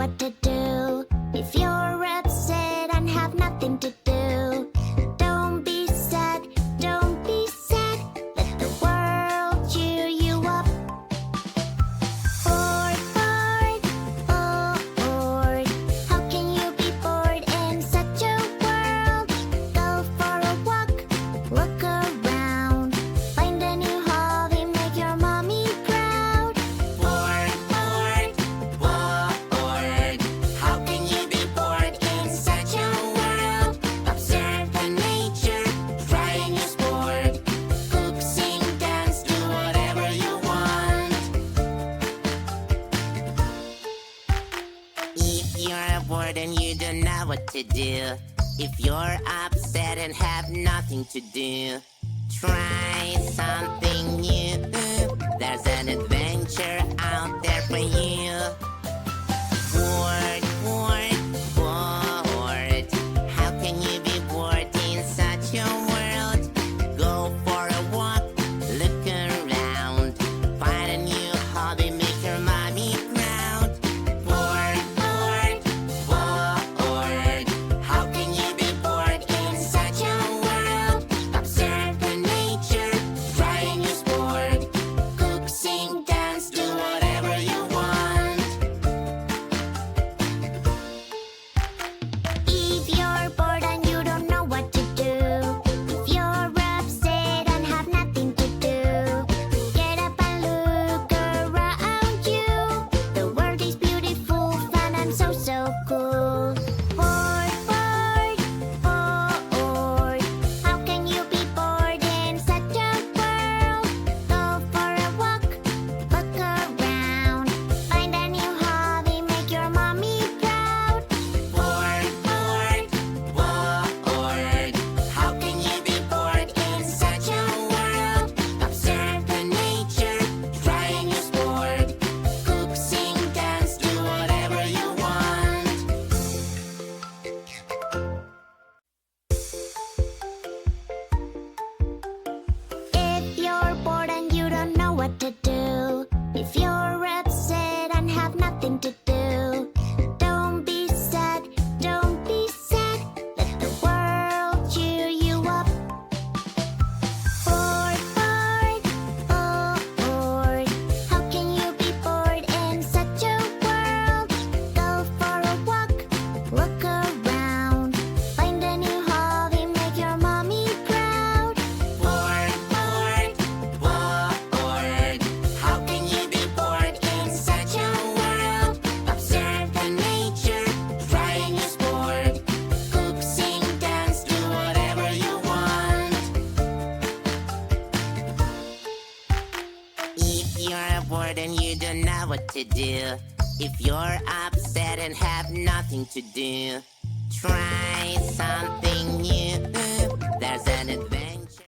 what to do. If you're upset and have nothing to do, don't be sad, don't be sad. Let the world cheer you up. Bored, bored, oh bored. How can you be bored in such a world? Go for a walk, look around, find a new hobby, make your mommy proud. Bored, bored, bored. How can you be bored in such a world? Observe the nature, try a new sport. Cook, sing, dance, do whatever you want. If you're bored and you don't know what to do, if you're upset and have nothing to do, try something new. There's an adventure out there for you. Bored, bored, bored. How can you be bored in such a world? Go for a walk, look around, find a new hobby, make your mommy proud. Bored, bored, bored. How can you be bored in such a world? Observe the nature, try a new sport. Cook, sing, dance, do whatever you want. If you're bored and you don't know what to do, if you're upset and have nothing to do, get up and look around you. The world is beautiful, fun, and so, so cool. Bored, bored, bored. How can you be bored in such a world? Go for a walk, look around, find a new hobby, make your mommy proud. Bored, bored, bored. How can you be bored in such a world? Observe the nature, try a new sport. Cook, sing, dance, do whatever you want. If you're bored and you don't know what to do, if you're upset and have nothing to do, don't be sad, don't be sad. Let the world cheer you up. Bored, bored, oh bored. How can you be bored in such a world? Go for a walk, look around, find a new hobby, make your mommy proud. Bored, bored, bored. How can you be bored in such a world? Observe the nature, try a new sport. Cook, sing, dance, do whatever you want. If you're bored and you don't know what to do, if you're upset and have nothing to do, try something new. There's an adventure